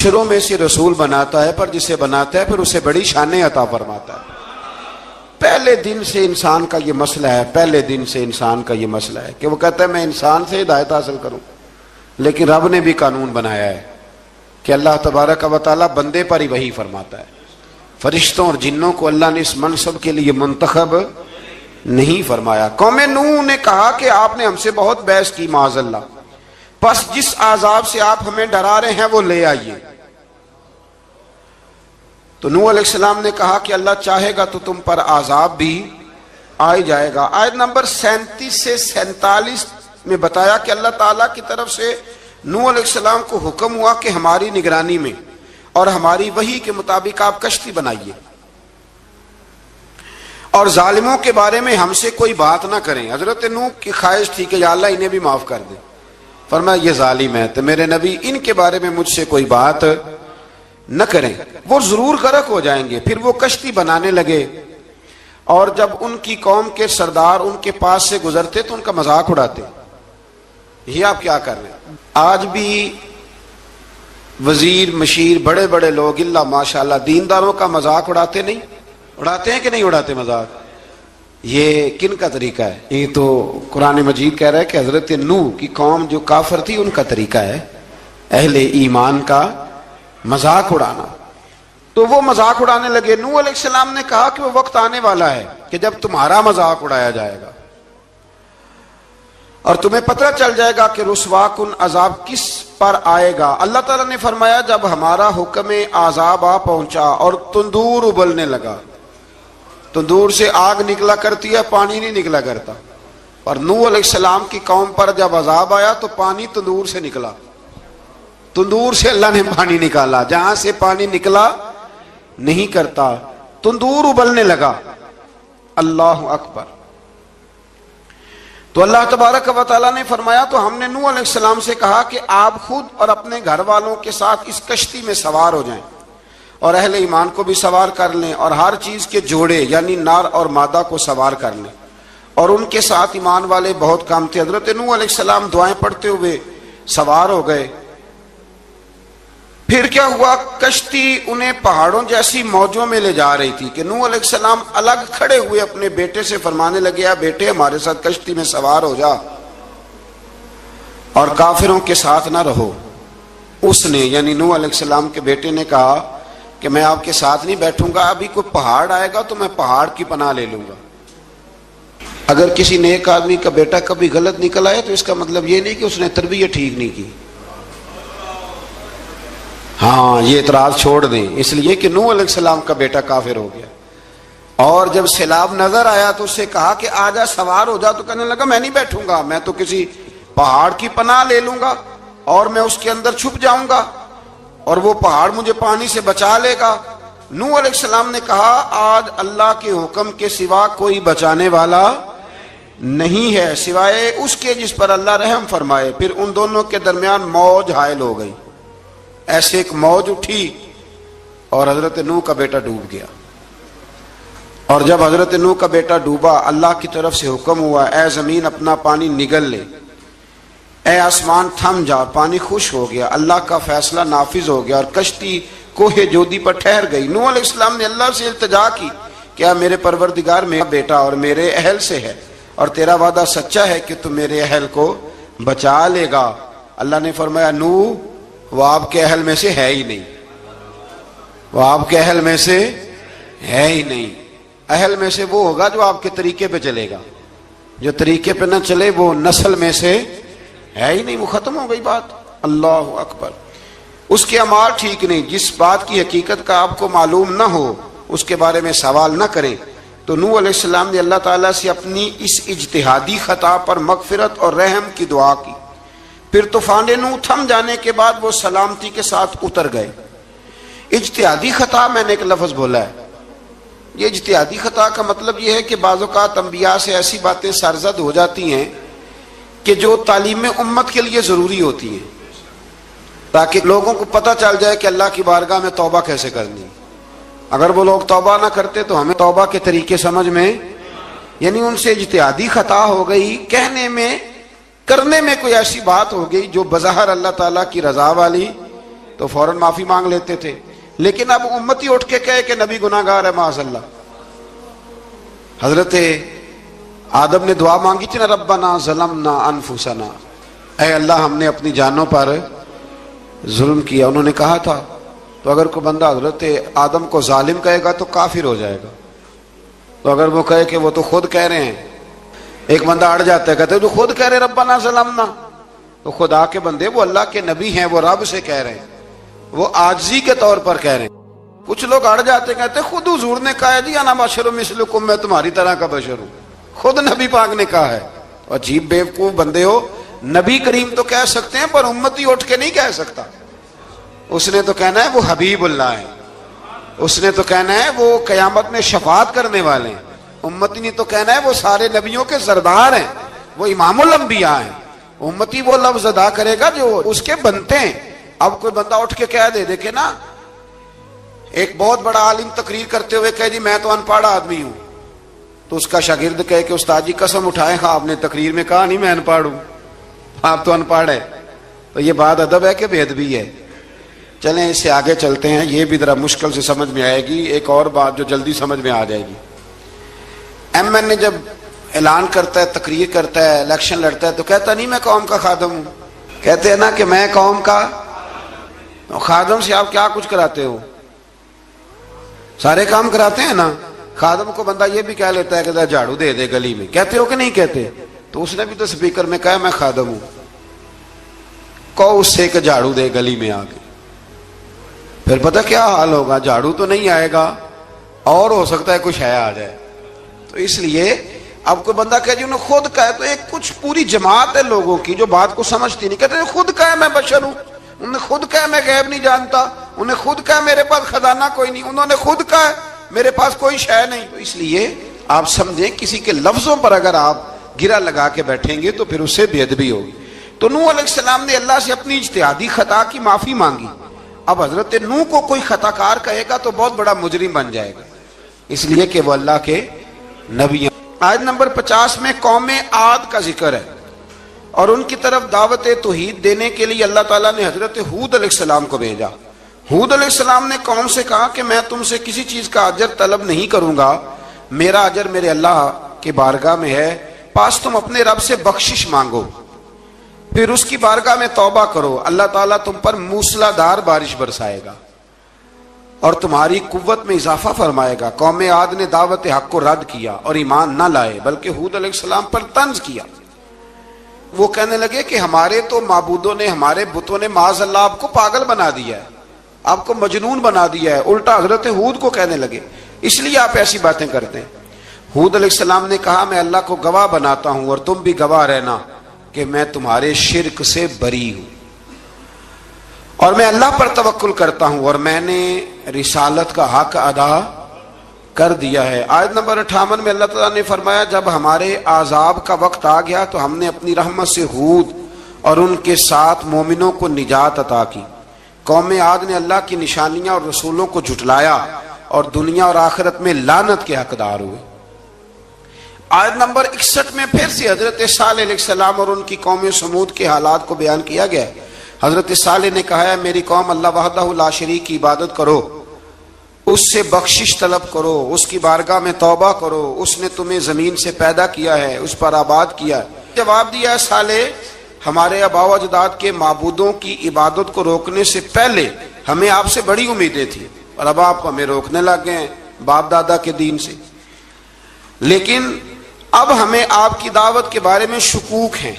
مچھروں میں سے رسول بناتا ہے، پر جسے بناتا ہے پھر اسے بڑی شانیں عطا فرماتا ہے۔ پہلے دن سے انسان کا یہ مسئلہ ہے، پہلے دن سے انسان کا یہ مسئلہ ہے کہ وہ کہتا ہے میں انسان سے ہدایت حاصل کروں، لیکن رب نے بھی قانون بنایا ہے کہ اللہ تبارک و تعالیٰ بندے پر ہی وحی فرماتا ہے۔ فرشتوں اور جنوں کو اللہ نے اس منصب کے لیے منتخب نہیں فرمایا۔ قوم نوح نے کہا کہ آپ نے ہم سے بہت بحث کی معاذ اللہ، پس جس عذاب سے آپ ہمیں ڈرا رہے ہیں وہ لے آئیے۔ تو نوح علیہ السلام نے کہا کہ اللہ چاہے گا تو تم پر عذاب بھی آ جائے گا۔ آیت نمبر 37 سے 47 میں بتایا کہ اللہ تعالیٰ کی طرف سے نوح علیہ السلام کو حکم ہوا کہ ہماری نگرانی میں اور ہماری وحی کے مطابق آپ کشتی بنائیے، اور ظالموں کے بارے میں ہم سے کوئی بات نہ کریں۔ حضرت نوح کی خواہش تھی کہ یا اللہ انہیں بھی معاف کر دے، فرمایا یہ ظالم ہے تو میرے نبی ان کے بارے میں مجھ سے کوئی بات نہ کریں، وہ ضرور غرق ہو جائیں گے۔ پھر وہ کشتی بنانے لگے، اور جب ان کی قوم کے سردار ان کے پاس سے گزرتے تو ان کا مذاق اڑاتے۔ یہ آپ کیا کر رہے ہیں؟ آج بھی وزیر مشیر بڑے بڑے لوگ اللہ ماشاءاللہ دینداروں کا مذاق اڑاتے نہیں؟ اڑاتے ہیں کہ نہیں اڑاتے مذاق؟ یہ کن کا طریقہ ہے؟ یہ تو قرآن مجید کہہ رہا ہے کہ حضرت نوح کی قوم جو کافر تھی ان کا طریقہ ہے اہل ایمان کا مذاق اڑانا۔ تو وہ مذاق اڑانے لگے۔ نوح علیہ السلام نے کہا کہ وہ وقت آنے والا ہے کہ جب تمہارا مذاق اڑایا جائے گا اور تمہیں پتہ چل جائے گا کہ رسوا کن عذاب کس پر آئے گا۔ اللہ تعالیٰ نے فرمایا جب ہمارا حکم عذاب آ پہنچا اور تندور ابلنے لگا، تندور سے آگ نکلا کرتی ہے، پانی نہیں نکلا کرتا، اور نوح علیہ السلام کی قوم پر جب عذاب آیا تو پانی تندور سے نکلا، تندور سے اللہ نے پانی نکالا، جہاں سے پانی نکلا نہیں کرتا، تندور ابلنے لگا۔ اللہ اکبر۔ تو اللہ تبارک و تعالیٰ نے فرمایا تو ہم نے نوح علیہ السلام سے کہا کہ آپ خود اور اپنے گھر والوں کے ساتھ اس کشتی میں سوار ہو جائیں اور اہل ایمان کو بھی سوار کر لیں، اور ہر چیز کے جوڑے یعنی نر اور مادہ کو سوار کر لیں، اور ان کے ساتھ ایمان والے بہت کم تھے۔ حضرت نوح علیہ السلام دعائیں پڑھتے ہوئے سوار ہو گئے۔ پھر کیا ہوا؟ کشتی انہیں پہاڑوں جیسی موجوں میں لے جا رہی تھی کہ نوح علیہ السلام الگ کھڑے ہوئے اپنے بیٹے سے فرمانے لگے بیٹے ہمارے ساتھ کشتی میں سوار ہو جا اور کافروں کے ساتھ نہ رہو۔ اس نے یعنی نوح علیہ السلام کے بیٹے نے کہا کہ میں آپ کے ساتھ نہیں بیٹھوں گا، ابھی کوئی پہاڑ آئے گا تو میں پہاڑ کی پناہ لے لوں گا۔ اگر کسی نیک آدمی کا بیٹا کبھی غلط نکل آئے تو اس کا مطلب یہ نہیں کہ اس نے تربیت ٹھیک نہیں کی، ہاں یہ اعتراض چھوڑ دیں، اس لیے کہ نوح علیہ السلام کا بیٹا کافر ہو گیا، اور جب سیلاب نظر آیا تو اسے کہا کہ آجا سوار ہو جا، تو کہنے لگا میں نہیں بیٹھوں گا، میں تو کسی پہاڑ کی پناہ لے لوں گا اور میں اس کے اندر چھپ جاؤں گا اور وہ پہاڑ مجھے پانی سے بچا لے گا۔ نوح علیہ السلام نے کہا آج اللہ کے حکم کے سوا کوئی بچانے والا نہیں ہے سوائے اس کے جس پر اللہ رحم فرمائے۔ پھر ان دونوں کے درمیان موج حائل ہو گئی، ایسے ایک موج اٹھی اور حضرت نوح کا بیٹا ڈوب گیا۔ اور جب حضرت نوح کا بیٹا ڈوبا اللہ کی طرف سے حکم ہوا اے زمین اپنا پانی نگل لے، اے آسمان تھم جا، پانی خوش ہو گیا، اللہ کا فیصلہ نافذ ہو گیا اور کشتی کوہ جودی پر ٹھہر گئی۔ نوح علیہ السلام نے اللہ سے التجا کی کہ میرے پروردگار میرا بیٹا اور میرے اہل سے ہے اور تیرا وعدہ سچا ہے کہ تو میرے اہل کو بچا لے گا۔ اللہ نے فرمایا نوح وہ آپ کے اہل میں سے ہے ہی نہیں، وہ آپ کے اہل میں سے ہے ہی نہیں، اہل میں سے وہ ہوگا جو آپ کے طریقے پہ چلے گا، جو طریقے پہ نہ چلے وہ نسل میں سے ہے ہی نہیں، وہ ختم ہو گئی بات۔ اللہ اکبر۔ اس کے اعمال ٹھیک نہیں، جس بات کی حقیقت کا آپ کو معلوم نہ ہو اس کے بارے میں سوال نہ کریں۔ تو نوح علیہ السلام نے اللہ تعالیٰ سے اپنی اس اجتہادی خطا پر مغفرت اور رحم کی دعا کی۔ پھر طوفان نوح تھم جانے کے بعد وہ سلامتی کے ساتھ اتر گئے۔ اجتہادی خطا میں نے ایک لفظ بولا ہے، یہ اجتہادی خطا کا مطلب یہ ہے کہ بعض اوقات انبیاء سے ایسی باتیں سرزد ہو جاتی ہیں کہ جو تعلیم امت کے لیے ضروری ہوتی ہیں، تاکہ لوگوں کو پتہ چل جائے کہ اللہ کی بارگاہ میں توبہ کیسے کرنی۔ اگر وہ لوگ توبہ نہ کرتے تو ہمیں توبہ کے طریقے سمجھ میں، یعنی ان سے اجتہادی خطا ہو گئی، کہنے میں کرنے میں کوئی ایسی بات ہو گئی جو بظاہر اللہ تعالیٰ کی رضا والی تو فوراً معافی مانگ لیتے تھے، لیکن اب امتی اٹھ کے کہے کہ نبی گناہ گار ہے معاذ اللہ۔ حضرت آدم نے دعا مانگی تھی نا، ربنا ظلمنا انفسنا، اے اللہ ہم نے اپنی جانوں پر ظلم کیا، انہوں نے کہا تھا۔ تو اگر کوئی بندہ حضرت آدم کو ظالم کہے گا تو کافر ہو جائے گا، تو اگر وہ کہے کہ وہ تو خود کہہ رہے ہیں، ایک بندہ اڑ جاتا ہے، کہتے ہیں تو خود کہہ رہے ربنا ظلمنا، تو خدا کے بندے وہ اللہ کے نبی ہیں، وہ رب سے کہہ رہے ہیں، وہ عاجزی کے طور پر کہہ رہے ہیں۔ کچھ لوگ اڑ جاتے ہیں، کہتے ہیں خود حضور نے کہا ہے جی انا بشر مثلکم، میں تمہاری طرح کا بشر ہوں، خود نبی پاک نے کہا ہے۔ عجیب بیوقوف بندے ہو، نبی کریم تو کہہ سکتے ہیں پر امتی اٹھ کے نہیں کہہ سکتا۔ اس نے تو کہنا ہے وہ حبیب اللہ ہے، اس نے تو کہنا ہے وہ قیامت میں شفاعت کرنے والے ہیں، امتی نے تو کہنا ہے وہ سارے نبیوں کے سردار ہیں، وہ امام الانبیاء ہیں۔ امتی وہ لفظ ادا کرے گا جو اس کے بنتے ہیں۔ اب کوئی بندہ اٹھ کے کہہ دے، دیکھے نا ایک بہت بڑا عالم تقریر کرتے ہوئے کہے جی میں تو ان پڑھ آدمی ہوں، تو اس کا شاگرد کہے کہ استاد جی قسم اٹھائے ہاں آپ نے تقریر میں کہا نہیں میں ان پڑھ ہوں، آپ تو ان پڑھ ہے۔ تو یہ بات ادب ہے کہ بے ادبی ہے؟ چلیں اس سے آگے چلتے ہیں، یہ بھی ذرا مشکل سے سمجھ میں آئے گی۔ ایک اور بات جو جلدی سمجھ میں آ جائے گی، ایم این اے جب اعلان کرتا ہے، تقریر کرتا ہے، الیکشن لڑتا ہے تو کہتا نہیں میں قوم کا خادم ہوں، کہتے ہیں نا کہ میں قوم کا خادم سے آپ کیا کچھ کراتے ہو؟ سارے کام کراتے ہیں نا۔ خادم کو بندہ یہ بھی کہہ لیتا ہے کہ جھاڑو دے دے گلی میں، کہتے ہو کہ نہیں کہتے؟ تو اس نے بھی تو سپیکر میں کہا میں خادم ہوں، کہو اس سے کہ جھاڑو دے گلی میں آ کے، پھر پتہ کیا حال ہوگا؟ جھاڑو تو نہیں آئے گا اور ہو سکتا ہے کچھ ہے آ جائے۔ تو اس لیے اب کوئی بندہ کہے جی انہوں نے خود کہا ہے، تو ایک کچھ پوری جماعت ہے لوگوں کی جو بات کو سمجھتی نہیں، کہتے ہیں خود کہا ہے میں بشر ہوں، انہوں نے خود کہا میں غیب نہیں جانتا، انہوں نے خود کہا میرے پاس خزانہ کوئی نہیں، انہوں نے خود کہا میرے پاس کوئی شے نہیں۔ تو اس لیے آپ سمجھیں کسی کے لفظوں پر اگر آپ گرا لگا کے بیٹھیں گے تو پھر اس سے بے ادبی ہوگی۔ تو نوح علیہ السلام نے اللہ سے اپنی اجتہادی خطا کی معافی مانگی۔ اب حضرت نوح کو کوئی خطا کار کہے گا تو بہت بڑا مجرم بن جائے گا، اس لیے کہ وہ اللہ کے نبی ہیں۔ آیت نمبر 50 میں قوم عاد کا ذکر ہے، اور ان کی طرف دعوت توحید دینے کے لیے اللہ تعالیٰ نے حضرت ہود علیہ السلام کو بھیجا۔ ہود علیہ السلام نے قوم سے کہا کہ میں تم سے کسی چیز کا اجر طلب نہیں کروں گا، میرا اجر میرے اللہ کی بارگاہ میں ہے، پاس تم اپنے رب سے بخشش مانگو، پھر اس کی بارگاہ میں توبہ کرو، اللہ تعالیٰ تم پر موسلا دار بارش برسائے گا اور تمہاری قوت میں اضافہ فرمائے گا۔ قوم عاد نے دعوت حق کو رد کیا اور ایمان نہ لائے، بلکہ ہود علیہ السلام پر طنز کیا۔ وہ کہنے لگے کہ ہمارے تو معبودوں نے، ہمارے بتوں نے معاذ اللہ آپ کو پاگل بنا دیا ہے، آپ کو مجنون بنا دیا ہے، الٹا حضرت ہود کو کہنے لگے اس لیے آپ ایسی باتیں کرتے ہیں۔ ہود علیہ السلام نے کہا میں اللہ کو گواہ بناتا ہوں اور تم بھی گواہ رہنا کہ میں تمہارے شرک سے بری ہوں، اور میں اللہ پر توکل کرتا ہوں، اور میں نے رسالت کا حق ادا کر دیا ہے۔ آیت نمبر 58 میں اللہ تعالیٰ نے فرمایا جب ہمارے عذاب کا وقت آ گیا تو ہم نے اپنی رحمت سے ہود اور ان کے ساتھ مومنوں کو نجات عطا کی۔ قوم عاد نے اللہ کی نشانیاں اور رسولوں کو جھٹلایا اور دنیا اور آخرت میں لعنت کے حقدار ہوئے۔ آیت نمبر 61 میں پھر سے حضرت صالح علیہ السلام اور ان کی قوم سمود کے حالات کو بیان کیا گیا۔ حضرت صالح نے کہا ہے میری قوم اللہ وحدہ لا شریک کی عبادت کرو، اس سے بخشش طلب کرو، اس کی بارگاہ میں توبہ کرو، اس نے تمہیں زمین سے پیدا کیا ہے، اس پر آباد کیا ہے۔ جواب دیا ہے صالح ہمارے آباء و اجداد کے معبودوں کی عبادت کو روکنے سے پہلے ہمیں آپ سے بڑی امیدیں تھیں، اور اب آپ ہمیں روکنے لگ گئے ہیں باپ دادا کے دین سے، لیکن اب ہمیں آپ کی دعوت کے بارے میں شکوک ہیں۔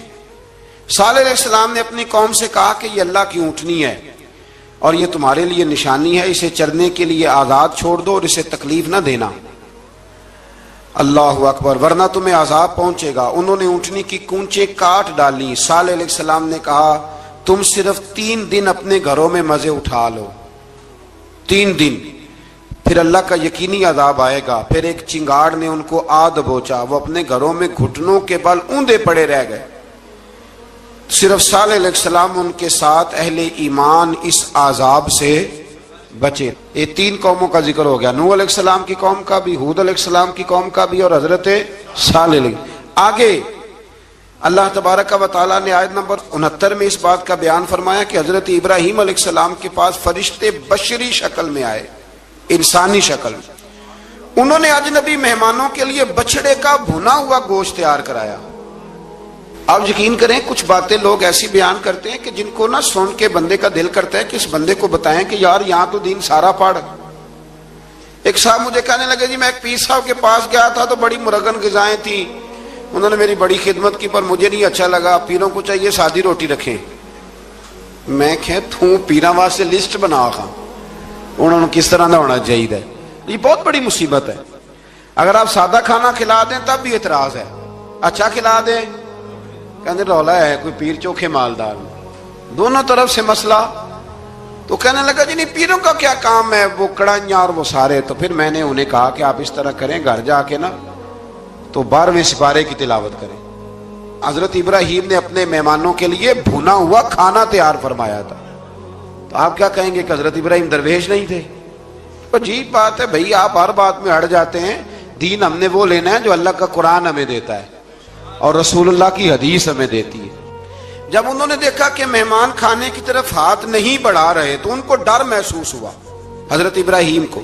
صالح علیہ السلام نے اپنی قوم سے کہا کہ یہ اللہ کی اونٹنی ہے اور یہ تمہارے لیے نشانی ہے، اسے چرنے کے لیے آزاد چھوڑ دو اور اسے تکلیف نہ دینا، اللہ اکبر، ورنہ تمہیں عذاب پہنچے گا۔ انہوں نے اونٹنی کی کونچیں کاٹ ڈالی۔ صالح علیہ السلام نے کہا تم صرف 3 دن اپنے گھروں میں مزے اٹھا لو، 3 دن، پھر اللہ کا یقینی عذاب آئے گا۔ پھر ایک چنگاڑ نے ان کو آ دبوچا، وہ اپنے گھروں میں گھٹنوں کے بل اوندے پڑے رہ گئے۔ صرف صالح علیہ السلام ان کے ساتھ اہل ایمان اس عذاب سے بچے۔ یہ 3 قوموں کا ذکر ہو گیا، نوح علیہ السلام کی قوم کا بھی، ہود علیہ السلام کی قوم کا بھی، اور حضرت صالح علیہ۔ آگے اللہ تبارک و تعالیٰ نے آیت نمبر 69 میں اس بات کا بیان فرمایا کہ حضرت ابراہیم علیہ السلام کے پاس فرشتے بشری شکل میں آئے، انسانی شکل میں. انہوں نے اجنبی مہمانوں کے لیے بچڑے کا بھنا ہوا گوشت تیار کرایا. آپ یقین کریں کچھ باتیں لوگ ایسی بیان کرتے ہیں کہ جن کو نہ سن کے بندے کا دل کرتا ہے کہ اس بندے کو بتائیں کہ یار یہاں تو دین سارا پڑھ. ایک صاحب مجھے کہنے لگے جی میں ایک پیر صاحب کے پاس گیا تھا تو بڑی مرغن غذائیں تھیں، انہوں نے میری بڑی خدمت کی پر مجھے نہیں اچھا لگا، پیروں کو چاہیے سادی روٹی رکھیں. میں کہ تو پیراں واسطے لسٹ بنا خاں انہوں نے کس طرح دا ہونا چاہیے. یہ بہت بڑی مصیبت ہے. اگر آپ سادہ کھانا کھلا دیں تب بھی اعتراض ہے، اچھا کھلا دیں کہنے رولا ہے کوئی پیر چوکھے مالدار. دونوں طرف سے مسئلہ. تو کہنے لگا جی نہیں پیروں کا کیا کام ہے، وہ کڑائیاں اور وہ سارے. تو پھر میں نے انہیں کہا کہ آپ اس طرح کریں، گھر جا کے نا تو 12ویں سپارے کی تلاوت کریں. حضرت ابراہیم نے اپنے مہمانوں کے لیے بھنا ہوا کھانا تیار فرمایا تھا. تو آپ کیا کہیں گے کہ حضرت ابراہیم درویش نہیں تھے؟ عجیب بات ہے بھائی، آپ ہر بات میں اڑ جاتے ہیں. دین ہم نے وہ لینا ہے جو اللہ کا قرآن ہمیں دیتا ہے اور رسول اللہ کی حدیث ہمیں دیتی ہے. جب انہوں نے دیکھا کہ مہمان کھانے کی طرف ہاتھ نہیں بڑھا رہے تو ان کو ڈر محسوس ہوا. حضرت ابراہیم کو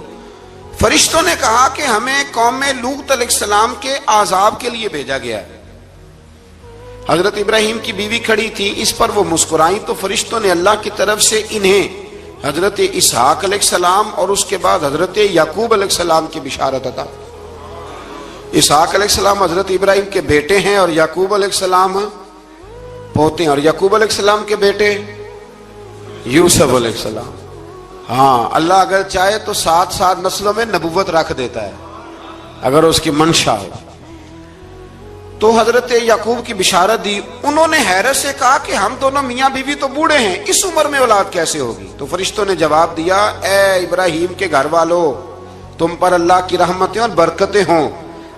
فرشتوں نے کہا کہ ہمیں قوم لوط علیہ السلام کے عذاب کے لیے بھیجا گیا ہے. حضرت ابراہیم کی بیوی کھڑی تھی، اس پر وہ مسکرائیں تو فرشتوں نے اللہ کی طرف سے انہیں حضرت اسحاق علیہ السلام اور اس کے بعد حضرت یعقوب علیہ السلام کی بشارت عطا. اسحاق علیہ السلام حضرت ابراہیم کے بیٹے ہیں اور یعقوب علیہ السلام پوتے ہیں، اور یعقوب علیہ السلام کے بیٹے یوسف علیہ السلام. ہاں اللہ اگر چاہے تو 7 نسلوں میں نبوت رکھ دیتا ہے اگر اس کی منشا ہو. تو حضرت یعقوب کی بشارت دی. انہوں نے حیرت سے کہا کہ ہم دونوں میاں بیوی تو بوڑھے ہیں، اس عمر میں اولاد کیسے ہوگی؟ تو فرشتوں نے جواب دیا اے ابراہیم کے گھر والو، تم پر اللہ کی رحمتیں اور برکتیں ہوں.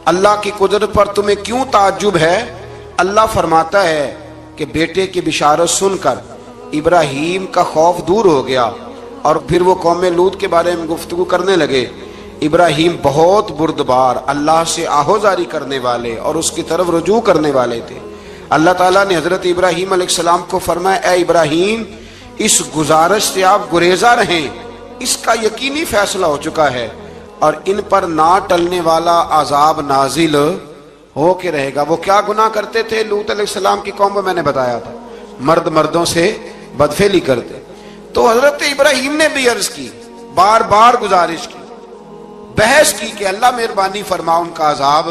اللہ کی قدرت پر تمہیں کیوں تعجب ہے؟ اللہ فرماتا ہے کہ بیٹے کی بشارت سن کر ابراہیم کا خوف دور ہو گیا اور پھر وہ قوم لوط کے بارے میں گفتگو کرنے لگے. ابراہیم بہت بردبار، اللہ سے آہوزاری کرنے والے اور اس کی طرف رجوع کرنے والے تھے. اللہ تعالیٰ نے حضرت ابراہیم علیہ السلام کو فرمایا اے ابراہیم اس گزارش سے آپ گریزہ رہیں، اس کا یقینی فیصلہ ہو چکا ہے اور ان پر نہ ٹلنے والا عذاب نازل ہو کے رہے گا. وہ کیا گناہ کرتے تھے لوط علیہ السلام کی قوم میں میں نے بتایا تھا، مرد مردوں سے بدفعلی کرتے. تو حضرت ابراہیم نے بھی عرض کی، بار بار گزارش کی، بحث کی کہ اللہ مہربانی فرما ان کا عذاب.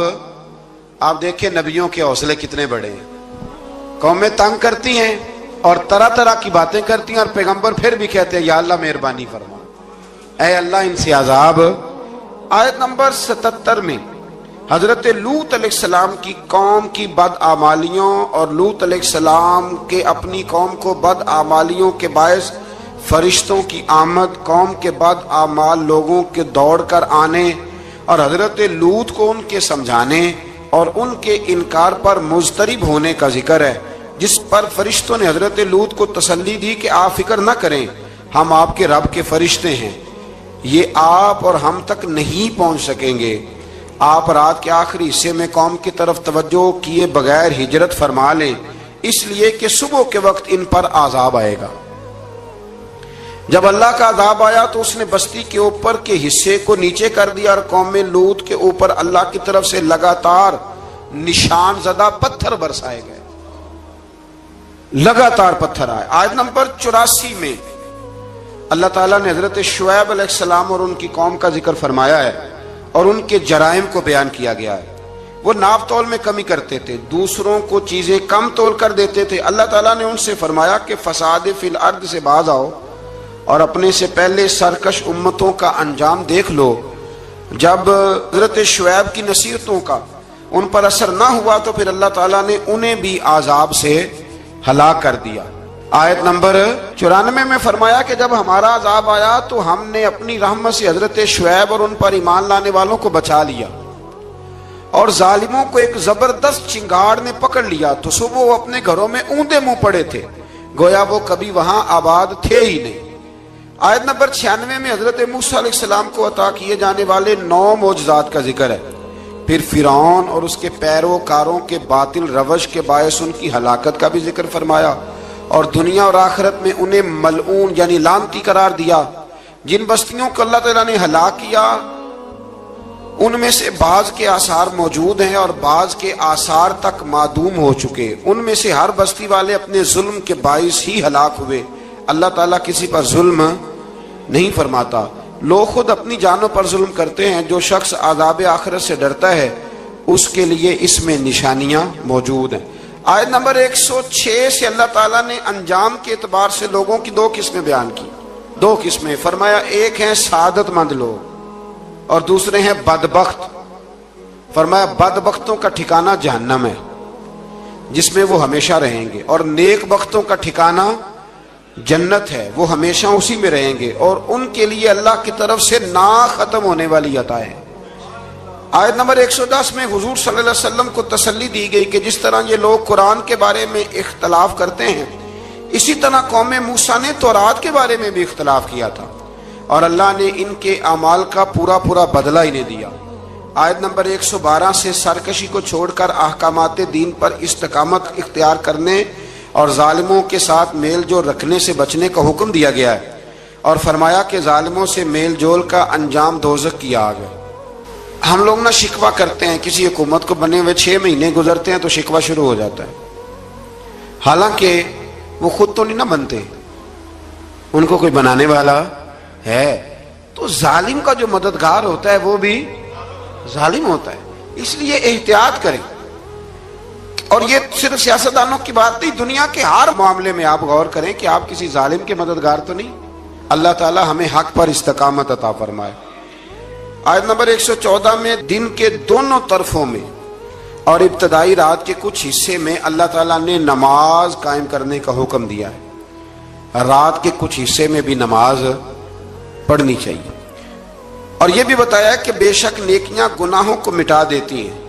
آپ دیکھیں نبیوں کے حوصلے کتنے بڑے ہیں. قومیں تنگ کرتی ہیں اور طرح طرح کی باتیں کرتی ہیں اور پیغمبر پھر بھی کہتے ہیں یا اللہ مہربانی فرما، اے اللہ ان سے عذاب. آیت نمبر 77 میں حضرت لوط علیہ السلام کی قوم کی بدعمالیوں اور لوط علیہ السلام کے اپنی قوم کو بدعمالیوں کے باعث فرشتوں کی آمد، قوم کے بدعمال لوگوں کے دوڑ کر آنے اور حضرت لوط کو ان کے سمجھانے اور ان کے انکار پر مضطرب ہونے کا ذکر ہے، جس پر فرشتوں نے حضرت لوط کو تسلی دی کہ آپ فکر نہ کریں، ہم آپ کے رب کے فرشتے ہیں، یہ آپ اور ہم تک نہیں پہنچ سکیں گے. آپ رات کے آخری حصے میں قوم کی طرف توجہ کیے بغیر ہجرت فرما لیں، اس لیے کہ صبح کے وقت ان پر عذاب آئے گا. جب اللہ کا عذاب آیا تو اس نے بستی کے اوپر کے حصے کو نیچے کر دیا اور قوم لوط کے اوپر اللہ کی طرف سے لگاتار نشان زدہ پتھر برسائے گئے، لگاتار پتھر آئے. آیت نمبر 84 میں اللہ تعالیٰ نے حضرت شعیب علیہ السلام اور ان کی قوم کا ذکر فرمایا ہے اور ان کے جرائم کو بیان کیا گیا ہے. وہ ناپ تول میں کمی کرتے تھے، دوسروں کو چیزیں کم تول کر دیتے تھے. اللہ تعالیٰ نے ان سے فرمایا کہ فساد فی الارض سے باز آؤ اور اپنے سے پہلے سرکش امتوں کا انجام دیکھ لو. جب حضرت شعیب کی نصیحتوں کا ان پر اثر نہ ہوا تو پھر اللہ تعالیٰ نے انہیں بھی عذاب سے ہلاک کر دیا. آیت نمبر 94 میں فرمایا کہ جب ہمارا عذاب آیا تو ہم نے اپنی رحمت سے حضرت شعیب اور ان پر ایمان لانے والوں کو بچا لیا اور ظالموں کو ایک زبردست چنگاڑ نے پکڑ لیا تو صبح وہ اپنے گھروں میں اوندے منہ پڑے تھے، گویا وہ کبھی وہاں آباد تھے ہی نہیں. آیت نمبر 96 میں حضرت موسیٰ علیہ السلام کو عطا کیے جانے والے 9 معجزات کا ذکر ہے پھر فرعون اور اس کے پیروکاروں کے باطل روش کے باعث ان کی ہلاکت کا بھی ذکر فرمایا، اور دنیا اور آخرت میں انہیں ملعون یعنی لعنتی قرار دیا۔ جن بستیوں کو اللہ تعالیٰ نے ہلاک کیا ان میں سے بعض کے آثار موجود ہیں اور بعض کے آثار تک معدوم ہو چکے۔ ان میں سے ہر بستی والے اپنے ظلم کے باعث ہی ہلاک ہوئے، اللہ تعالیٰ کسی پر ظلم نہیں فرماتا۔ لوگ خود اپنی جانوں پر ظلم کرتے ہیں، جو شخص عذاب آخرت سے ڈرتا ہے اس کے لیے اس میں نشانیاں موجود ہیں۔ آیت نمبر 106 سے اللہ تعالیٰ نے انجام کے اعتبار سے لوگوں کی دو قسمیں بیان کی، دو قسمیں فرمایا، ایک ہیں سعادت مند لوگ اور دوسرے ہیں بدبخت۔ فرمایا بدبختوں کا ٹھکانہ جہنم ہے جس میں وہ ہمیشہ رہیں گے، اور نیک بختوں کا ٹھکانہ جنت ہے، وہ ہمیشہ اسی میں رہیں گے، اور ان کے لیے اللہ کی طرف سے نا ختم ہونے والی عطا ہے۔ آیت نمبر 110 میں حضور صلی اللہ علیہ وسلم کو تسلی دی گئی کہ جس طرح یہ لوگ قرآن کے بارے میں اختلاف کرتے ہیں، اسی طرح قوم موسیٰ نے تورات کے بارے میں بھی اختلاف کیا تھا، اور اللہ نے ان کے اعمال کا پورا بدلہ انہیں دیا۔ آیت نمبر 112 سے سرکشی کو چھوڑ کر احکامات دین پر استقامت اختیار کرنے اور ظالموں کے ساتھ میل جول رکھنے سے بچنے کا حکم دیا گیا ہے، اور فرمایا کہ ظالموں سے میل جول کا انجام دوزخ کی آگ ہے۔ ہم لوگ نہ شکوہ کرتے ہیں، کسی حکومت کو بنے ہوئے 6 مہینے گزرتے ہیں تو شکوہ شروع ہو جاتا ہے، حالانکہ وہ خود تو نہیں نہ بنتے، ان کو کوئی بنانے والا ہے۔ تو ظالم کا جو مددگار ہوتا ہے وہ بھی ظالم ہوتا ہے، اس لیے احتیاط کریں۔ اور یہ صرف سیاستدانوں کی بات نہیں، دنیا کے ہر معاملے میں آپ غور کریں کہ آپ کسی ظالم کے مددگار تو نہیں۔ اللہ تعالی ہمیں حق پر استقامت عطا فرمائے۔ آیت نمبر 114 میں دن کے دونوں طرفوں میں اور ابتدائی رات کے کچھ حصے میں اللہ تعالیٰ نے نماز قائم کرنے کا حکم دیا ہے، رات کے کچھ حصے میں بھی نماز پڑھنی چاہیے، اور یہ بھی بتایا کہ بے شک نیکیاں گناہوں کو مٹا دیتی ہیں،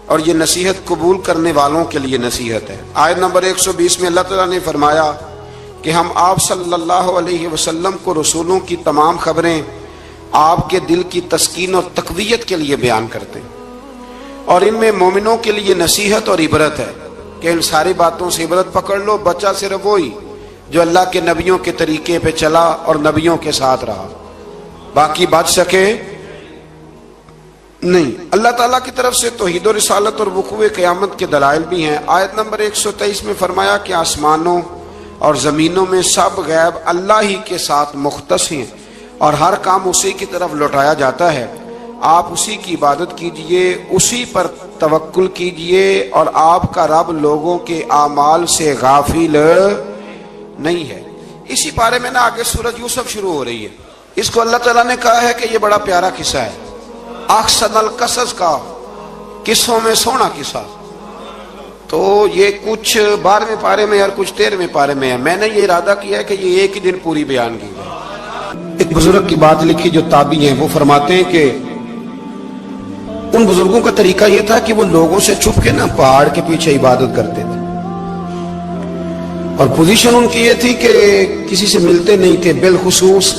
اور یہ نصیحت قبول کرنے والوں کے لیے نصیحت ہے۔ آیت نمبر 120 میں اللہ تعالیٰ نے فرمایا کہ ہم آپ صلی اللہ علیہ وسلم کو رسولوں کی تمام خبریں آپ کے دل کی تسکین اور تقویت کے لیے بیان کرتے ہیں، اور ان میں مومنوں کے لیے نصیحت اور عبرت ہے کہ ان ساری باتوں سے عبرت پکڑ لو۔ بچہ صرف وہی جو اللہ کے نبیوں کے طریقے پہ چلا اور نبیوں کے ساتھ رہا، باقی بچ سکے نہیں۔ اللہ تعالیٰ کی طرف سے توحید و رسالت اور وقوع قیامت کے دلائل بھی ہیں۔ آیت نمبر 123 میں فرمایا کہ آسمانوں اور زمینوں میں سب غیب اللہ ہی کے ساتھ مختص ہیں، اور ہر کام اسی کی طرف لوٹایا جاتا ہے۔ آپ اسی کی عبادت کیجئے، اسی پر توکل کیجئے، اور آپ کا رب لوگوں کے اعمال سے غافل نہیں ہے۔ اسی بارے میں نا آگے سورۃ یوسف شروع ہو رہی ہے، اس کو اللہ تعالیٰ نے کہا ہے کہ یہ بڑا پیارا قصہ ہے، احسن القصص کا، قصوں میں سونا قصہ۔ تو یہ کچھ 12ویں پارے میں اور کچھ 13ویں پارے میں ہے۔ میں نے یہ ارادہ کیا ہے کہ یہ ایک ہی دن پوری بیان کی جائے۔ ایک بزرگ کی بات لکھی جو تابعی ہیں، وہ فرماتے ہیں کہ ان بزرگوں کا طریقہ یہ تھا کہ وہ لوگوں سے چھپ کے نا پہاڑ کے پیچھے عبادت کرتے تھے، اور پوزیشن ان کی یہ تھی کہ کسی سے ملتے نہیں تھے، بالخصوص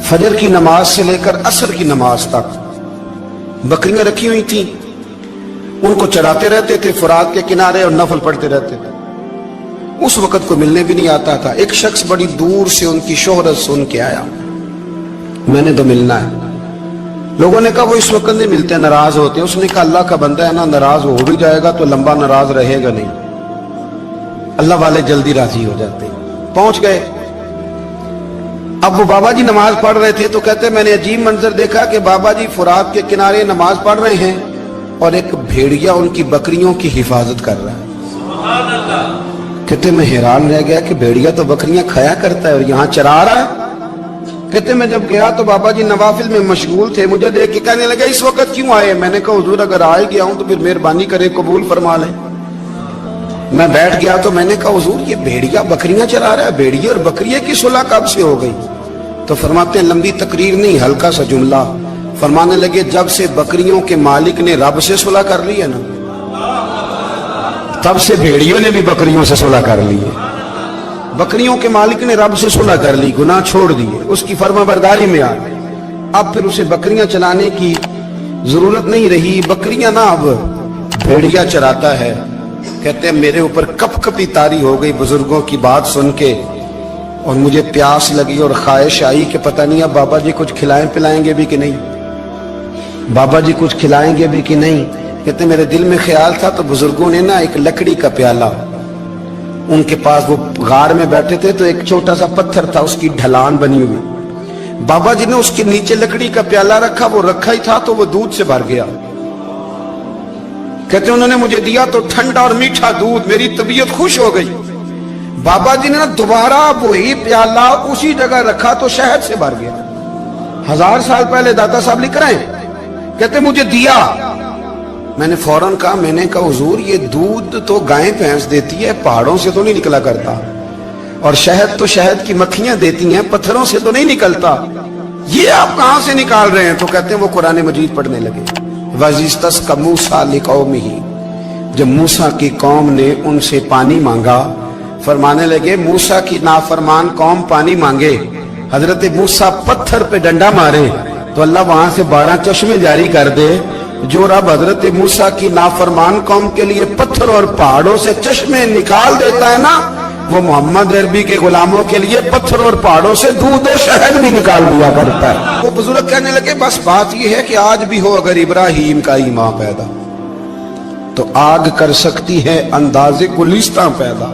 فجر کی نماز سے لے کر عصر کی نماز تک بکریاں رکھی ہوئی تھیں، ان کو چراتے رہتے تھے فرات کے کنارے اور نفل پڑھتے رہتے تھے۔ اس وقت کو ملنے بھی نہیں آتا تھا۔ ایک شخص بڑی دور سے ان کی شہرت سن کے آیا، میں نے تو ملنا ہے۔ لوگوں نے کہا وہ اس وقت نہیں ملتے، ناراض ہوتے ہیں۔ اس نے کہا اللہ کا بندہ ہے نا، ناراض ہو بھی جائے گا تو لمبا ناراض رہے گا نہیں، اللہ والے جلدی راضی ہو جاتے ہیں۔ پہنچ گئے۔ اب وہ بابا جی نماز پڑھ رہے تھے تو کہتے میں نے عجیب منظر دیکھا کہ بابا جی فرات کے کنارے نماز پڑھ رہے ہیں اور ایک بھیڑیا ان کی بکریوں کی حفاظت کر رہا ہے۔ کہتے میں حیران رہ گیا کہ بھیڑیا تو بکریاں کھایا کرتا ہے اور یہاں چرا رہا ہے۔ کہتے میں جب گیا تو بابا جی نوافل میں مشغول تھے، مجھے دیکھ کے کہنے لگا اس وقت کیوں آئے؟ میں نے کہا حضور اگر آئے گیا ہوں تو پھر مہربانی کرے قبول فرما لیں۔ میں بیٹھ گیا تو میں نے کہا حضور یہ بھیڑیا بکریاں چرا رہا ہے، بھیڑیا اور بکریے کی صلح کب سے ہو گئی؟ تو فرماتے ہیں لمبی تقریر نہیں، ہلکا سا جملہ۔ فرمانے لگے جب سے بکریوں کے مالک نے رب سے صلح کر لی ہے نا، تب سے بھیڑیوں نے بھی بکریوں سے صلح کر لی ہے۔ بکریوں کے مالک نے رب سے صلح کر لی، گناہ چھوڑ دیے، اس کی فرما برداری میں آ گئے۔ اب پھر اسے بکریاں چلانے کی ضرورت نہیں رہی, بکریاں نہ اب بھیڑیا چراتا ہے. کہتے ہیں میرے اوپر کپ کپی طاری ہو گئی بزرگوں کی بات سن کے, اور مجھے پیاس لگی اور خواہش آئی کہ پتہ نہیں اب بابا جی کچھ کھلائیں پلائیں گے بھی کہ نہیں, بابا جی کچھ کھلائیں گے بھی کہ نہیں. کہتے میرے دل میں خیال تھا تو بزرگوں نے نا ایک لکڑی کا پیالہ, ان کے پاس وہ غار میں بیٹھے تھے تو ایک چھوٹا سا پتھر تھا, اس کی ڈھلان بنی ہوئی, بابا جی نے اس کے نیچے لکڑی کا پیالہ رکھا, وہ رکھا ہی تھا تو وہ دودھ سے بھر گیا. کہتے انہوں نے مجھے دیا تو ٹھنڈا اور میٹھا دودھ, میری طبیعت خوش ہو گئی. بابا جی نے دوبارہ وہی پیالہ اسی جگہ رکھا تو شہد سے بھر گیا. 1000 سال پہلے داتا صاحب لکھ رہے ہیں, کہتے مجھے دیا. میں نے فوراً کہا, میں نے کہا حضور یہ دودھ تو گائیں بھینس دیتی ہے, پہاڑوں سے تو نہیں نکلا کرتا, اور شہد تو شہد کی مکھیاں دیتی ہیں, پتھروں سے تو نہیں نکلتا, یہ آپ کہاں سے نکال رہے ہیں؟ تو کہتے ہیں وہ قرآن مجید پڑھنے لگے. وَإِذْ مُوسَىٰ لِقَوْمِهِ, جب موسیٰ کی قوم نے ان سے پانی مانگا, فرمانے لگے موسیٰ کی نافرمان قوم پانی مانگے, حضرت موسیٰ پتھر پہ ڈنڈا مارے تو اللہ وہاں سے 12 چشمے جاری کر دے. جو رب حضرت موسیٰ کی نافرمان قوم کے لیے پتھر اور پہاڑوں سے چشمے نکال دیتا ہے نا, وہ محمد عربی کے غلاموں کے لیے پتھر اور پہاڑوں سے دودھ اور شہد بھی نکال دیا کرتا ہے. وہ بزرگ کہنے لگے بس بات یہ ہے کہ آج بھی ہو اگر ابراہیم کا ایمان پیدا تو آگ کر سکتی ہے انداز گلستاں پیدا.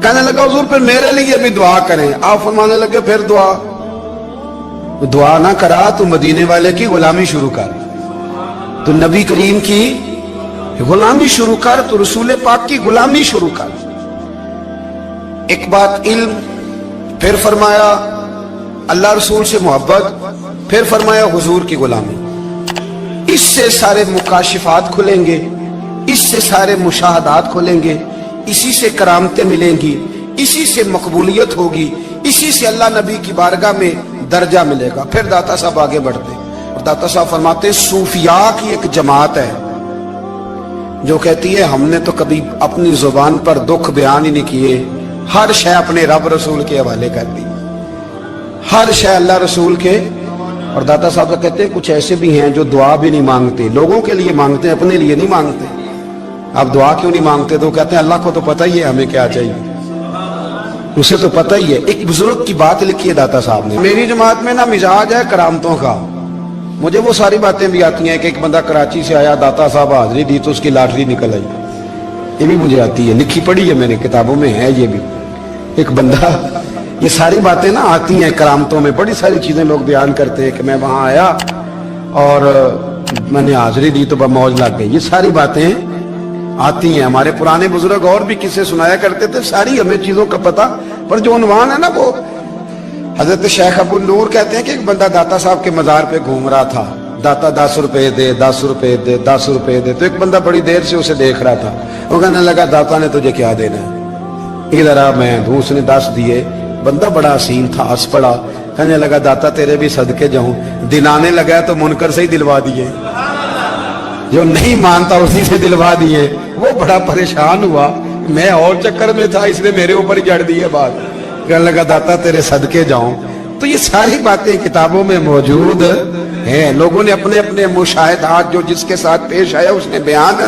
کہنے لگا حضور پھر میرے لیے بھی دعا کریں. آپ فرمانے لگے پھر دعا نہ کرا تو مدینے والے کی غلامی شروع کر, تو نبی کریم کی غلامی شروع کر, تو رسول پاک کی غلامی شروع کر. ایک بات علم, پھر فرمایا اللہ رسول سے محبت, پھر فرمایا حضور کی غلامی. اس سے سارے مکاشفات کھلیں گے, اس سے سارے مشاہدات کھلیں گے, اسی سے کرامتیں ملیں گی, اسی سے مقبولیت ہوگی, اسی سے اللہ نبی کی بارگاہ میں درجہ ملے گا. پھر داتا صاحب آگے بڑھتے, اور داتا صاحب فرماتے صوفیاء کی ایک جماعت ہے جو کہتی ہے ہم نے تو کبھی اپنی زبان پر دکھ بیان ہی نہیں کیے, ہر شے اپنے رب رسول کے حوالے کر دی, ہر شے اللہ رسول کے. اور داتا صاحب کہتے ہیں کچھ ایسے بھی ہیں جو دعا بھی نہیں مانگتے, لوگوں کے لیے مانگتے ہیں, اپنے لیے نہیں مانگتے. آپ دعا کیوں نہیں مانگتے؟ تو کہتے ہیں اللہ کو تو پتہ ہی ہے ہمیں کیا چاہیے, اسے تو پتہ ہی ہے. ایک بزرگ کی بات لکھی ہے داتا صاحب نے, میری جماعت میں نا مزاج ہے کرامتوں کا, مجھے وہ ساری باتیں بھی آتی ہیں کہ ایک بندہ کراچی سے آیا, داتا صاحب حاضری دی تو اس کی لاٹری نکل آئی, یہ بھی مجھے آتی ہے, لکھی پڑھی ہے میرے کتابوں میں ہے یہ بھی. ایک بندہ, یہ ساری باتیں نا آتی ہیں کرامتوں میں, بڑی ساری چیزیں لوگ بیان کرتے ہیں کہ میں وہاں آیا اور میں نے حاضری دی تو موج لگ گئی. یہ ساری باتیں آتی ہیں, ہمارے پرانے بزرگ اور بھی کسے سنایا کرتے تھے, ساری ہمیں چیزوں کا پتہ. پر جو عنوان ہے نا وہ حضرت شیخ ابو نور کہتے ہیں کہ ایک بندہ داتا صاحب کے مزار پہ گھوم رہا تھا, داتا 10 روپے دے, 10 روپے دے, 10 روپے دے. تو ایک بندہ بڑی دیر سے اسے دیکھ رہا تھا, وہ کہنے لگا داتا نے تجھے کیا دینا ہے, ادھر آ میں دوں. اس نے 10 دیے. بندہ بڑا حسین تھا, ہنس پڑا, کہنے لگا داتا تیرے بھی صدقے جاؤں. دلانے لگا تو منکر سے ہی دلوا دیے, جو نہیں مانتا اسی سے دلوا دیے. وہ بڑا پریشان ہوا, میں اور چکر میں تھا, اس نے میرے اوپر جڑ دی ہے بات. کہنے لگا داتا تیرے صدقے جاؤں. تو یہ ساری باتیں کتابوں میں موجود ہیں, لوگوں نے اپنے اپنے مشاہدات جو جس کے ساتھ پیش آیا اس نے بیان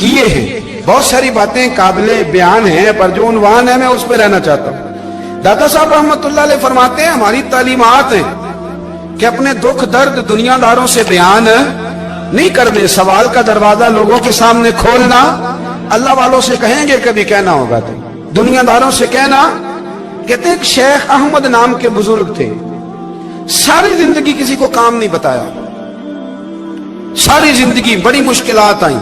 کیے ہیں. بہت ساری باتیں قابل بیان ہیں, پر جو عنوان ہے میں اس پہ رہنا چاہتا ہوں. داتا صاحب رحمۃ اللہ علیہ فرماتے ہیں ہماری تعلیمات ہیں کہ اپنے دکھ درد دنیا داروں سے بیان نہیں کرنے, سوال کا دروازہ لوگوں کے سامنے کھولنا. اللہ والوں سے کہیں گے کبھی کہنا ہوگا تو دنیا داروں سے کہنا. کہتے ہیں شیخ احمد نام کے بزرگ تھے, ساری زندگی کسی کو کام نہیں بتایا, ساری زندگی بڑی مشکلات آئیں,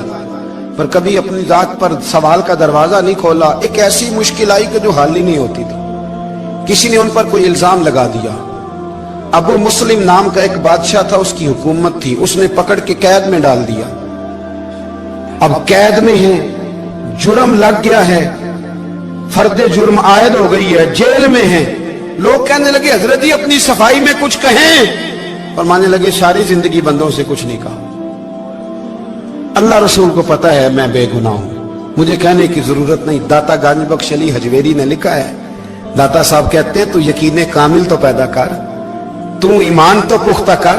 پر کبھی اپنی ذات پر سوال کا دروازہ نہیں کھولا. ایک ایسی مشکل آئی کہ جو حل ہی نہیں ہوتی تھی, کسی نے ان پر کوئی الزام لگا دیا. ابو مسلم نام کا ایک بادشاہ تھا, اس کی حکومت تھی, اس نے پکڑ کے قید میں ڈال دیا. اب قید میں ہیں, جرم لگ گیا ہے, فرد جرم عائد ہو گئی ہے, جیل میں ہیں. لوگ کہنے لگے حضرت جی اپنی صفائی میں کچھ کہیں, فرمانے لگے ساری زندگی بندوں سے کچھ نہیں کہا, اللہ رسول کو پتا ہے میں بے گناہ ہوں, مجھے کہنے کی ضرورت نہیں. داتا گنج بخش علی حجویری نے لکھا ہے, داتا صاحب کہتے ہیں تو یقین کامل تو پیدا کر, تو ایمان تو پختہ کر,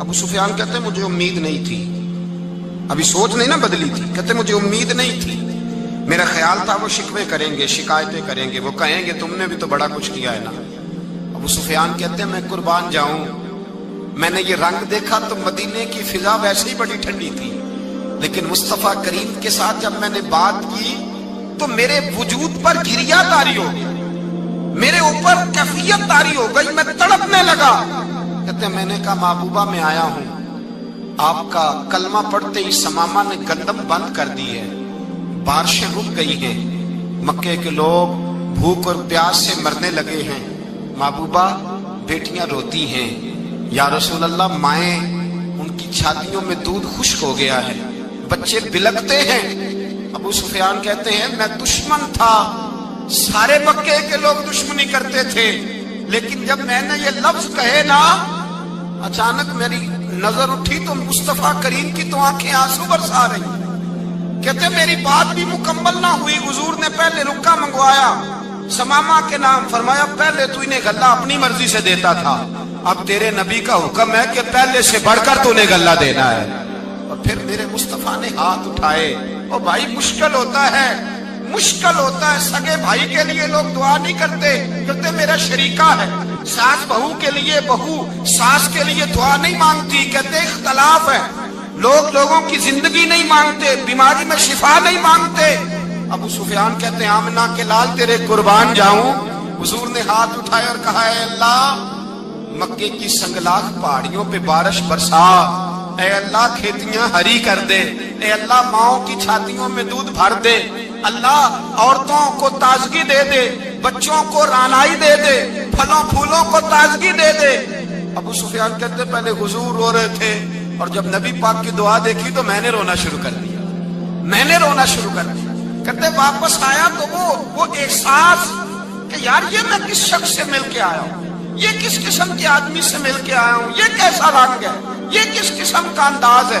ابو سفیان کہتے ہیں مجھے امید نہیں تھی، ابھی سوچ نہیں نا بدلی تھی، کہتے مجھے امید نہیں تھی، میرا خیال تھا وہ شکوے کریں گے، شکایتیں کریں گے، وہ کہیں گے تم نے بھی تو بڑا کچھ کیا ہے نا۔ ابو سفیان کہتے ہیں میں قربان جاؤں، میں نے یہ رنگ دیکھا تو مدینے کی فضا ویسے ہی بڑی ٹھنڈی تھی، لیکن مصطفیٰ کریم کے ساتھ جب میں نے بات کی تو میرے وجود پر گریا طاری ہو گیا، میرے اوپر کیفیت طاری ہو گئی، میں تڑپنے لگا۔ کہتے ہیں میں نے کہا محبوبہ میں آیا ہوں، آپ کا کلمہ پڑھتے ہی سمامہ نے گندم بند کر دی ہے، بارشیں رک گئی ہیں، مکے کے لوگ بھوک اور پیاس سے مرنے لگے ہیں، محبوبہ بیٹیاں روتی ہیں، یا رسول اللہ مائیں ان کی چھاتیوں میں دودھ خشک ہو گیا ہے، بچے بلکتے ہیں۔ ابو سفیان کہتے ہیں میں دشمن تھا، سارے مکے کے لوگ دشمنی کرتے تھے، لیکن جب میں نے یہ لفظ کہے نا، اچانک میری نظر اٹھی تو مصطفیٰ کریم کی تو آنکھیں آنسو برسا رہی۔ کہتے میری بات بھی مکمل نہ ہوئی، حضور نے پہلے رکا منگوایا، سمامہ کے نام، فرمایا پہلے تو انہیں غلہ اپنی مرضی سے دیتا تھا، اب تیرے نبی کا حکم ہے کہ پہلے سے بڑھ کر تو انہیں غلہ دینا ہے۔ اور پھر میرے مصطفیٰ نے ہاتھ اٹھائے۔ اور بھائی مشکل ہوتا ہے، مشکل ہوتا ہے، سگے بھائی کے لیے لوگ دعا نہیں کرتے، کہتے میرا شریکہ ہے، ساس بہو کے لیے بہو ساس کے لیے دعا نہیں مانگتی، کہتے اختلاف ہے، لوگ لوگوں کی زندگی نہیں مانگتے، بیماری میں شفا نہیں مانگتے۔ ابو سفیان کہتے ہیں آمنہ کے لال تیرے قربان جاؤں۔ حضور نے ہاتھ اٹھائے اور کہا اے اللہ مکے کی سنگلاخ پہاڑیوں پہ بارش برسا، اے اللہ کھیتیاں ہری کر دے، اے اللہ ماؤں کی چھاتیوں میں دودھ بھر دے، اللہ عورتوں کو تازگی دے دے، بچوں کو رانائی دے دے، پھلوں پھولوں کو تازگی دے دے۔ ابو سفیان کہتے پہلے حضور رو رہے تھے، اور جب نبی پاک کی دعا دیکھی تو میں نے رونا شروع کر دیا، میں نے رونا شروع کر دیا۔ کہتے واپس آیا تو وہ احساس کہ یار یہ میں کس شخص سے مل کے آیا ہوں، یہ کس قسم کے آدمی سے مل کے آیا ہوں، یہ کیسا رنگ ہے، یہ کس قسم کا انداز ہے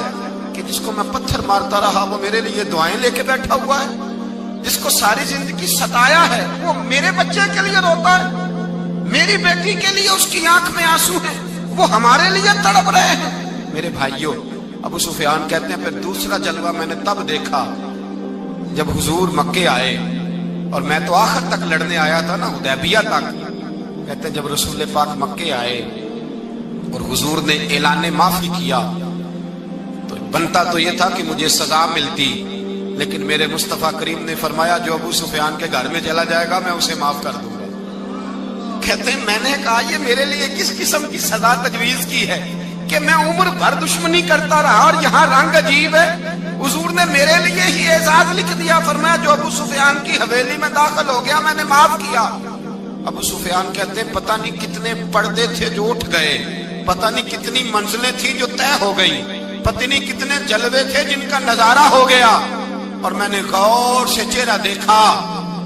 کہ جس کو میں پتھر مارتا رہا وہ میرے لیے دعائیں لے کے بیٹھا ہوا ہے، جس کو ساری زندگی ستایا ہے وہ میرے بچے کے لیے روتا ہے، میری بیٹی کے لیے اس کی آنکھ میں آنسو ہے، وہ ہمارے لیے تڑپ رہے ہیں۔ میرے بھائیوں، ابو سفیان کہتے ہیں پھر دوسرا جلوہ میں نے تب دیکھا جب حضور مکے آئے، اور میں تو آخر تک لڑنے آیا تھا نا، حدیبیہ تک۔ کہتے ہیں جب رسول پاک مکے آئے اور حضور نے اعلان معافی کیا تو بنتا تو یہ تھا کہ مجھے سزا ملتی، لیکن میرے مصطفیٰ کریم نے فرمایا جو ابو سفیان کے گھر میں چلا جائے گا میں اسے معاف کر دوں گا۔ کہتے ہیں میں نے کہا یہ میرے لیے کس قسم کی سزا تجویز کی ہے کہ میں عمر بھر دشمنی کرتا رہا اور یہاں رنگ عجیب ہے۔ حضور نے میرے لیے ہی اعزاز لکھ دیا، فرمایا جو ابو سفیان کی حویلی میں داخل ہو گیا میں نے معاف کیا۔ ابو سفیان کہتے ہیں پتہ نہیں کتنے پردے تھے جو اٹھ گئے، پتہ نہیں کتنی منزلیں تھی جو طے ہو گئی، پتہ نہیں کتنے جلوے تھے جن کا نظارہ ہو گیا، اور میں نے غور سے چہرہ دیکھا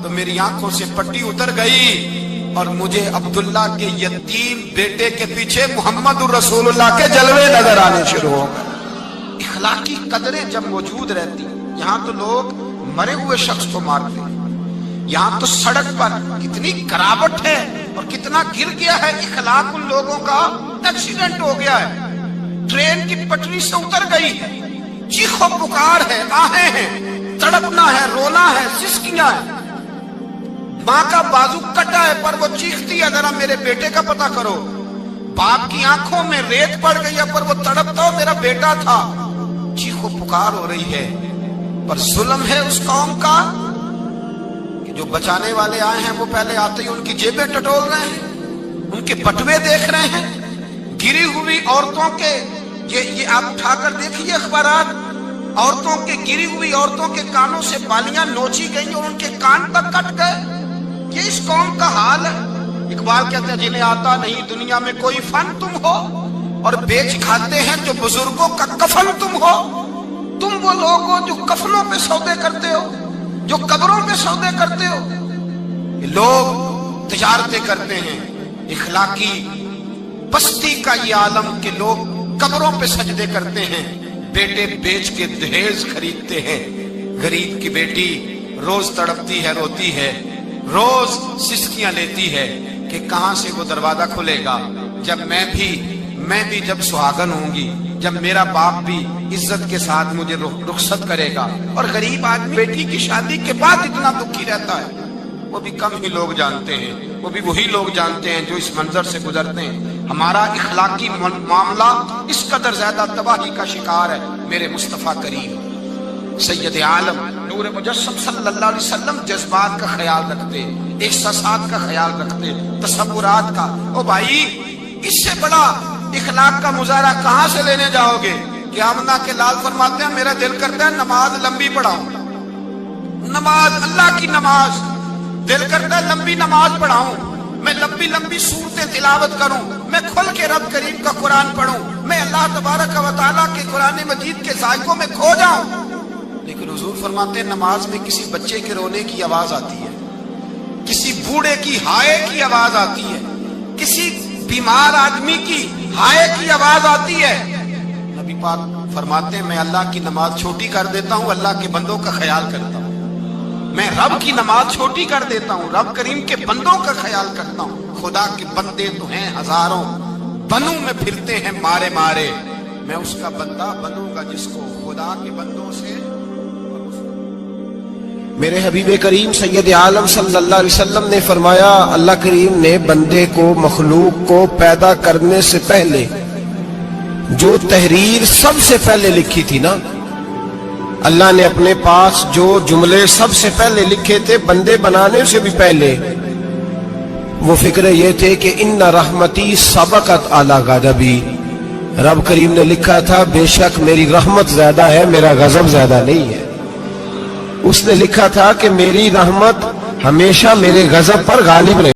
تو میری آنکھوں سے پٹی اتر گئی، اور مجھے عبداللہ کے یتیم بیٹے کے پیچھے محمد الرسول اللہ کے جلوے نظر آنے شروع ہو گئے۔ اخلاقی قدریں جب موجود رہتی، یہاں تو لوگ مرے ہوئے شخص کو مارتے ہیں، یہاں تو سڑک پر کتنی کراوٹ ہے اور کتنا گر گیا ہے، اخلاق ان لوگوں کا ایکسیڈنٹ ہو گیا ہے، ٹرین کی پٹری سے اتر گئی ہے، چیخ و پکار ہے، آہیں ہیں، تڑپنا ہے، رونا ہے، سسکیاں ہیں، ماں کا بازو کٹا ہے پر وہ چیختی ہے ذرا میرے بیٹے کا پتہ کرو، باپ کی آنکھوں میں ریت پڑ گئی ہے پر وہ تڑپتا ہو میرا بیٹا تھا، چیخ و پکار ہو رہی ہے۔ پر ظلم ہے اس قوم کا کہ جو بچانے والے آئے ہیں وہ پہلے آتے ہی ان کی جیبیں ٹٹول رہے ہیں، ان کے بٹوے دیکھ رہے ہیں، گری ہوئی عورتوں کے، یہ آپ اٹھا کر دیکھیے اخبارات، عورتوں کے گری ہوئی عورتوں کے کانوں سے بالیاں نوچی گئی اور ان کے کان تک کٹ گئے۔ یہ اس قوم کا حال ہے۔ اقبال کہتے ہیں جنہیں آتا نہیں دنیا میں کوئی فن تم ہو، اور بیچ کھاتے ہیں جو بزرگوں کا کفن تم ہو۔ تم وہ لوگ ہو جو کفنوں پہ سودے کرتے ہو، جو قبروں پہ سودے کرتے ہو۔ لوگ تجارتیں کرتے ہیں، اخلاقی پستی کا یہ عالم کہ لوگ قبروں پہ سجدے کرتے ہیں، بیٹے بیچ کے دہیز خریدتے ہیں۔ غریب کی بیٹی روز تڑپتی ہے، روتی ہے، روز سسکیاں لیتی ہے کہ کہاں سے وہ دروازہ کھلے گا جب میں بھی میں بھی جب سہاگن ہوں گی، جب میرا باپ بھی عزت کے ساتھ مجھے رخصت کرے گا، اور غریب آدمی بیٹی کی شادی کے بعد اتنا دکھی رہتا ہے، وہ بھی کم ہی لوگ جانتے ہیں، وہ بھی وہی لوگ جانتے ہیں جو اس منظر سے گزرتے ہیں۔ ہمارا اخلاقی معاملہ اس قدر زیادہ تباہی کا شکار ہے۔ میرے مصطفیٰ کریم سید عالم نور مجسم صلی اللہ علیہ وسلم جذبات کا خیال رکھتے، احساسات کا خیال رکھتے، تصورات کا۔ او بھائی، اس سے بڑا اخلاق کا مظاہرہ کہاں سے لینے جاؤ گے؟ کہ آمنہ کے لال فرماتے ہیں میرا دل کرتا ہے نماز لمبی پڑھاؤں، نماز اللہ کی نماز، دل کرتا ہے لمبی نماز پڑھاؤں، میں لمبی لمبی سورتیں تلاوت کروں، میں کھل کے رب کریم کا قرآن پڑھوں، میں اللہ تبارک و تعالیٰ کے قرآن مجید کے ذائقوں میں کھو جاؤں۔ لیکن حضور فرماتے ہیں نماز میں کسی بچے کے رونے کی آواز آتی ہے، کسی بوڑھے کی ہائے کی آواز آتی ہے، کسی بیمار آدمی کی ہائے کی آواز آتی ہے۔ نبی پاک فرماتے ہیں میں اللہ کی نماز چھوٹی کر دیتا ہوں، اللہ کے بندوں کا خیال کرتا ہوں۔ میں رب کی نماز چھوٹی کر دیتا ہوں، رب کریم کے بندوں کا خیال کرتا ہوں۔ خدا کے بندے تو ہیں ہزاروں، بنوں میں پھرتے ہیں مارے مارے، میں اس کا بندہ بنوں گا جس کو خدا کے بندوں سے۔ میرے حبیب کریم سید عالم صلی اللہ علیہ وسلم نے فرمایا، اللہ کریم نے بندے کو، مخلوق کو پیدا کرنے سے پہلے جو تحریر سب سے پہلے لکھی تھی نا، اللہ نے اپنے پاس جو جملے سب سے پہلے لکھے تھے بندے بنانے سے بھی پہلے، وہ فکر یہ تھے کہ ان رحمتی سبقت اعلی غضبی، رب کریم نے لکھا تھا بے شک میری رحمت زیادہ ہے، میرا غضب زیادہ نہیں ہے۔ اس نے لکھا تھا کہ میری رحمت ہمیشہ میرے غضب پر غالب رہے۔